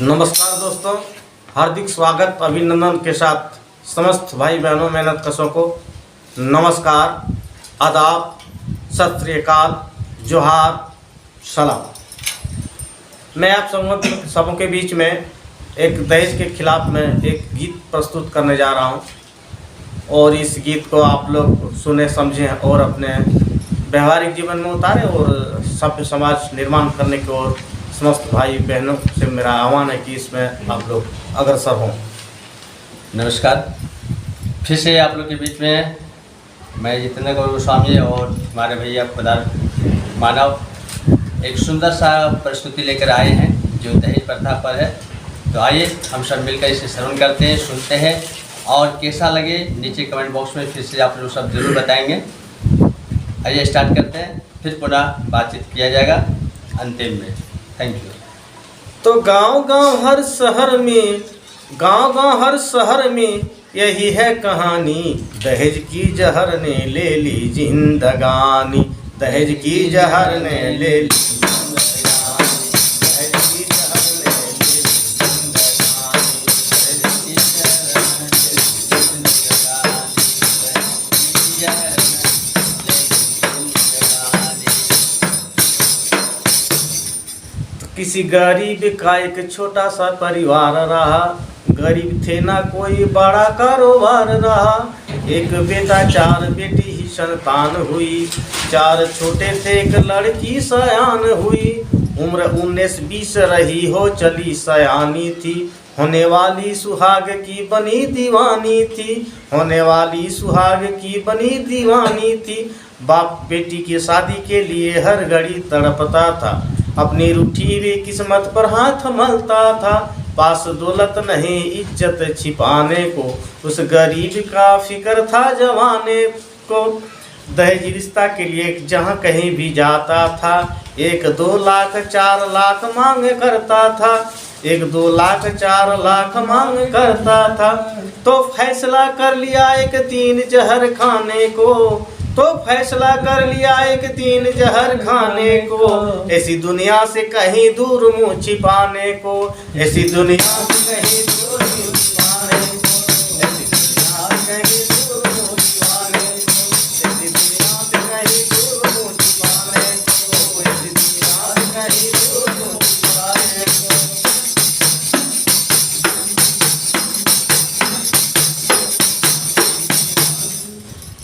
नमस्कार दोस्तों, हार्दिक स्वागत अभिनंदन के साथ समस्त भाई बहनों मेहनत कशों को नमस्कार, आदाब, सत श्री अकाल, जोहार, सलाम। मैं आप सबों के बीच में एक दहेज के खिलाफ में एक गीत प्रस्तुत करने जा रहा हूं और इस गीत को आप लोग सुने, समझें और अपने व्यवहारिक जीवन में उतारें और सभ्य समाज निर्माण करने की ओर समस्त भाई बहनों से मेरा आह्वान है कि इसमें आप लोग अग्रसर हों। नमस्कार, फिर से आप लोग के बीच में मैं जितेंद्र गौरव गोस्वामी और हमारे भैया खुदार मानव एक सुंदर सा प्रस्तुति लेकर आए हैं जो दहेज प्रथा पर है। तो आइए हम सब मिलकर इसे श्रवण करते हैं, सुनते हैं और कैसा लगे नीचे कमेंट बॉक्स में फिर से आप लोग सब जरूर बताएंगे। आइए स्टार्ट करते हैं, फिर पुनः बातचीत किया जाएगा अंतिम में। Thank you. तो गांव-गांव हर शहर में यही है कहानी, दहेज की जहर ने ले ली जिंदगानी, दहेज की जहर ने ले ली किसी गरीब का एक छोटा सा परिवार रहा, गरीब थे ना कोई बड़ा कारोबार रहा। एक बेटा चार बेटी ही संतान हुई, चार छोटे थे एक लड़की सयान हुई। उम्र 19-20 रही हो चली सयानी थी, होने वाली सुहाग की बनी दीवानी थी, होने वाली सुहाग की बनी दीवानी थी। बाप बेटी की शादी के लिए हर घड़ी तड़पता था, अपनी रूठी हुई किस्मत पर हाथ मलता था। पास दौलत नहीं इज्जत छिपाने को, उस गरीब का फिक्र था जवाने को। दहेज रिश्ता के लिए जहाँ कहीं भी जाता था, 1-2 लाख 4 लाख मांग करता था, 1-2 लाख 4 लाख मांग करता था। तो फैसला कर लिया एक दिन जहर खाने को, तो फैसला कर लिया एक दिन जहर खाने को। ऐसी दुनिया से कहीं दूर मुँह छिपाने को, ऐसी दुनिया से कहीं दूर मुँह छिपाने को, ऐसी दुनिया से कहीं दूर मुँह छिपाने को, ऐसी दुनिया से कहीं दूर मुँह छिपाने को, ऐसी दुनिया से कहीं दूर मुँह छिपाने को।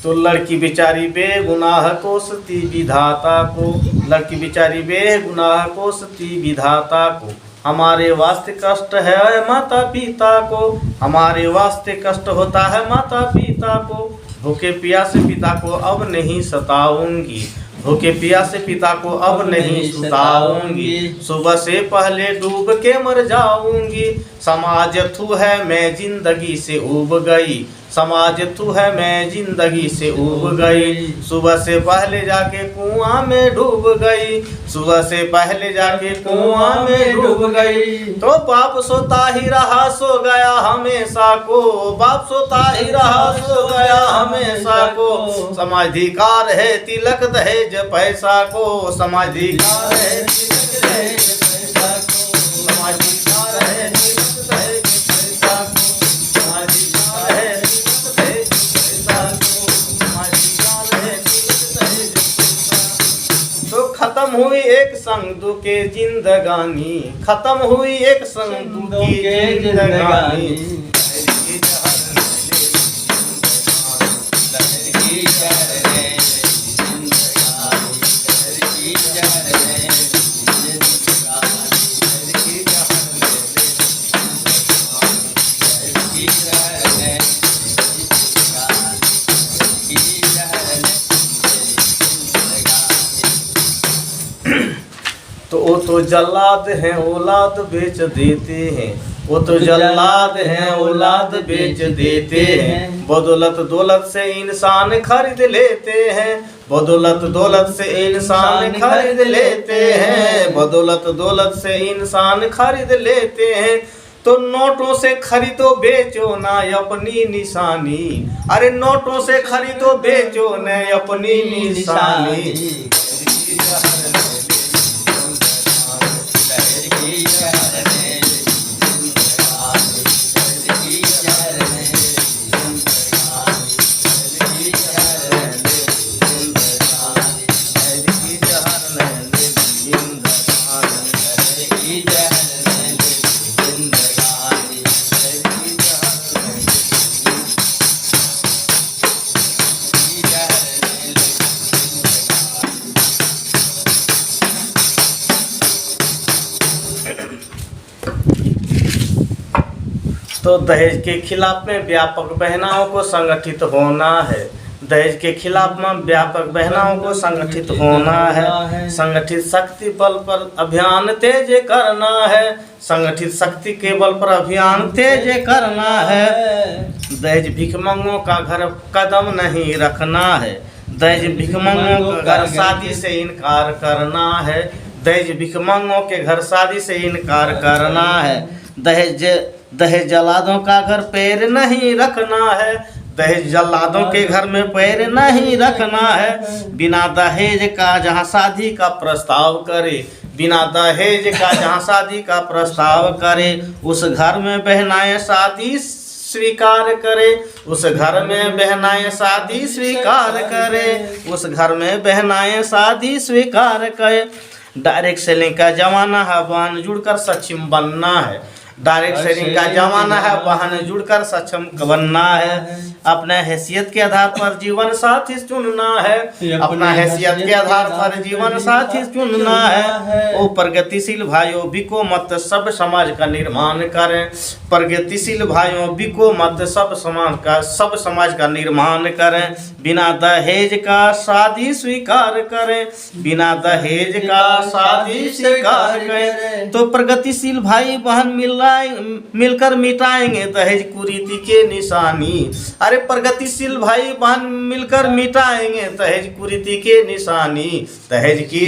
तो लड़की बेचारी बेगुनाह कोसती विधाता को, लड़की बेचारी बेगुनाह कोसती विधाता को। हमारे वास्ते कष्ट है माता पिता को, हमारे वास्ते कष्ट होता है माता पिता को। भूखे प्यासे पिता को अब नहीं सताऊंगी, भूखे प्यासे पिता को अब नहीं सुताऊंगी, सुबह से पहले डूब के मर जाऊंगी। समाज थू है मैं जिंदगी से उब गई, समाज तू है मैं जिंदगी से उब गई। सुबह से पहले जाके कुआं में डूब गई, सुबह से पहले जाके कुआं में डूब गई। तो बाप सोता ही रहा सो गया हमेशा को, बाप सोता ही रहा सो गया हमेशा को। समाधिकार है तिलक दहेज पैसा को, समाधिकार है तिलक दहेज पैसा को, समाधिकार है तिलक दहेज पैसा को, समाधिकार है खत्म हुई एक संग दुखे जिंदगानी, खत्म हुई एक संग दुखे जिंदगानी। तो वो तो जल्लाद हैं औलाद बेच देते हैं, वो तो जल्लाद हैं औलाद बेच देते हैं। बदौलत दौलत से इंसान खरीद लेते हैं, बदौलत दौलत से इंसान खरीद लेते हैं, बदौलत दौलत से इंसान खरीद लेते हैं। तो नोटों से खरीदो बेचो ना अपनी निशानी, अरे नोटों से खरीदो बेचो न अपनी निशानी। तो दहेज के खिलाफ में व्यापक बहनाओं को संगठित होना है। दहेज के खिलाफ में व्यापक बहनाओं को संगठित होना है। संगठित शक्ति बल पर अभियान तेज करना है। संगठित शक्ति के बल पर अभियान तेज करना है। दहेज भिखमंगों का घर कदम नहीं रखना है। दहेज भिखमंगों का घर शादी से इनकार करना है। दहेज भिखमंगों के घर शादी से इनकार करना है। दहेज जल्लादों का घर पैर नहीं रखना है। दहेज जल्लादों के घर में पैर नहीं रखना है। बिना दहेज का जहाँ शादी का प्रस्ताव करे, बिना दहेज का जहाँ शादी का प्रस्ताव करे, उस घर में बहनाएं शादी स्वीकार करे। उस घर में बहनाएं शादी स्वीकार करे। उस घर में बहनाएं शादी स्वीकार करे। डायरेक्ट सेलिंग का जमाना है, बहन जुड़कर सक्षम बनना है। डायरेक्ट सेलिंग का जमाना है, बहन जुड़कर सक्षम बनना है। अपने हैसियत के आधार पर जीवन साथी चुनना है। अपना हैसियत के आधार पर जीवन साथी चुनना है। ओ प्रगतिशील भाइयों बिको मत, सब समाज का निर्माण करें। प्रगतिशील भाइयों बिको मत, सब समाज का निर्माण करें। बिना दहेज का शादी स्वीकार करें। बिना दहेज का शादी स्वीकार करें। तो प्रगतिशील भाई बहन मिलकर मिटाएंगे दहेज कुरीति के निशानी। अरे प्रगतिशील भाई बहन मिलकर मिटाएंगे दहेज कुरीति के निशानी। दहेज की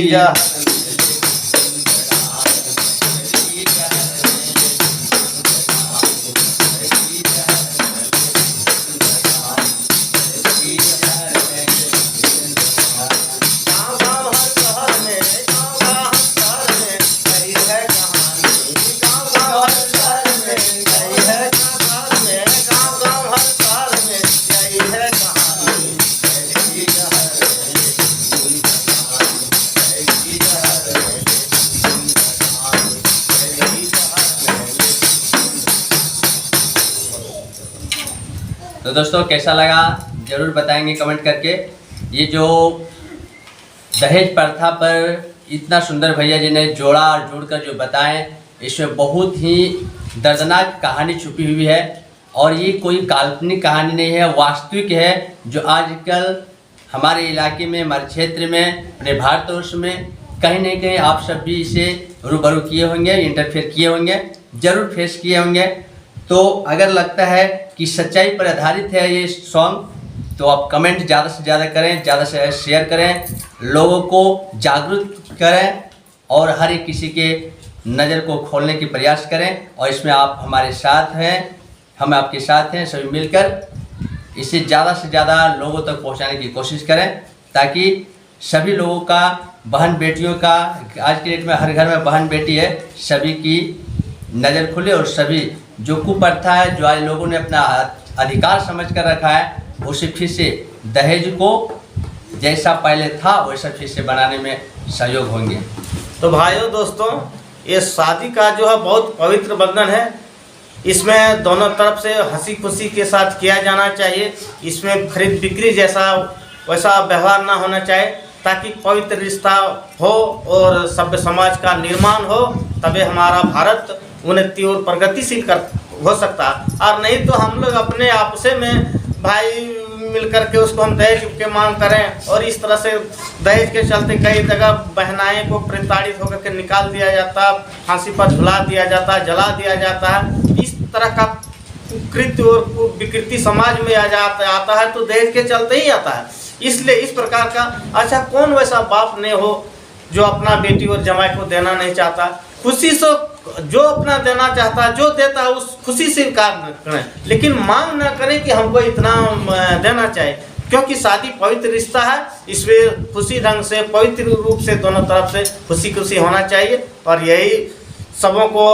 तो दोस्तों कैसा लगा ज़रूर बताएंगे कमेंट करके। ये जो दहेज प्रथा पर इतना सुंदर भैया जी ने जोड़कर जो बताएं, इसमें बहुत ही दर्दनाक कहानी छुपी हुई है। और ये कोई काल्पनिक कहानी नहीं है, वास्तविक है, जो आजकल हमारे इलाके में, हमारे क्षेत्र में, अपने भारतवर्ष में कहीं न कहीं आप सब भी इसे रूबरू किए होंगे, इंटरफेयर किए होंगे, ज़रूर फेस किए होंगे। तो अगर लगता है कि सच्चाई पर आधारित है ये सॉन्ग, तो आप कमेंट ज़्यादा से ज़्यादा करें, ज़्यादा से शेयर करें, लोगों को जागरूक करें और हर एक किसी के नज़र को खोलने की प्रयास करें। और इसमें आप हमारे साथ हैं, हम आपके साथ हैं। सभी मिलकर इसे ज़्यादा से ज़्यादा लोगों तक पहुंचाने की कोशिश करें, ताकि सभी लोगों का, बहन बेटियों का, आज के डेट में हर घर में बहन बेटी है, सभी की नज़र खुले और सभी जो कुप्रथा है, जो आज लोगों ने अपना अधिकार समझ कर रखा है, उसे फिर से दहेज को जैसा पहले था वैसा फिर से बनाने में सहयोग होंगे। तो भाइयों दोस्तों, ये शादी का जो है बहुत पवित्र बंधन है। इसमें दोनों तरफ से हंसी खुशी के साथ किया जाना चाहिए। इसमें खरीद बिक्री जैसा वैसा व्यवहार ना होना चाहिए, ताकि पवित्र रिश्ता हो और सभ्य समाज का निर्माण हो, तभी हमारा भारत उन्नति और प्रगतिशील हो सकता है। और नहीं तो हम लोग अपने आपसे में भाई मिलकर के उसको हम दहेज के मांग करें, और इस तरह से दहेज के चलते कई जगह बहनाएं को प्रताड़ित होकर के निकाल दिया जाता, फांसी पर झुला दिया जाता, जला दिया जाता है। इस तरह का कृत्य और विकृति समाज में आता है, तो दहेज के चलते ही आता है। इसलिए इस प्रकार का अच्छा कौन वैसा बाप नहीं हो जो अपना बेटी और जमाई को देना नहीं चाहता। खुशी से जो अपना देना चाहता है, जो देता है उस खुशी से कार्य करें, लेकिन मांग न करें कि हमको इतना देना चाहिए, क्योंकि शादी पवित्र रिश्ता है। इसमें खुशी ढंग से, पवित्र रूप से दोनों तरफ से खुशी खुशी होना चाहिए, और यही सबों को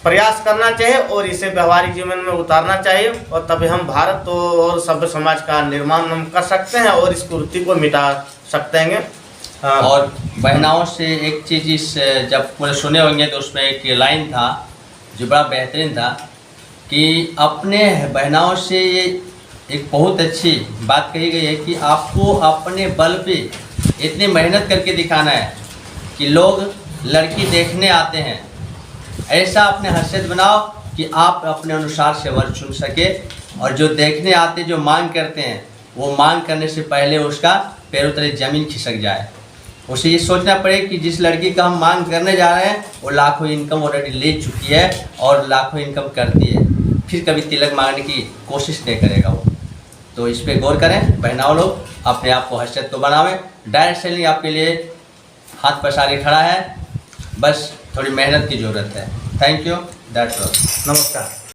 प्रयास करना चाहिए और इसे व्यवहारिक जीवन में उतारना चाहिए, और तभी हम भारत और सभ्य समाज का निर्माण हम कर सकते हैं और इस कुरीति को मिटा सकते हैं। और बहनाओं से एक चीज़ इस जब पूरे सुने होंगे तो उसमें एक लाइन था जो बड़ा बेहतरीन था, कि अपने बहनाओं से ये एक बहुत अच्छी बात कही गई है कि आपको अपने बल पे इतनी मेहनत करके दिखाना है कि लोग लड़की देखने आते हैं। ऐसा अपने हैसियत बनाओ कि आप अपने अनुसार से वर चुन सके, और जो देखने आते जो मांग करते हैं वो मांग करने से पहले उसका पैरों तले ज़मीन खिसक जाए। उसे ये सोचना पड़े कि जिस लड़की का हम मांग करने जा रहे हैं वो लाखों इनकम ऑलरेडी ले चुकी है और लाखों इनकम करती है, फिर कभी तिलक मांगने की कोशिश नहीं करेगा वो। तो इस पर गौर करें बहनाओं लोग, अपने आप को हैसियत तो बनावें। डायरेक्ट सेलिंग आपके लिए हाथ पसारे खड़ा है, बस थोड़ी मेहनत की ज़रूरत है। Thank you, that's all. नमस्कार।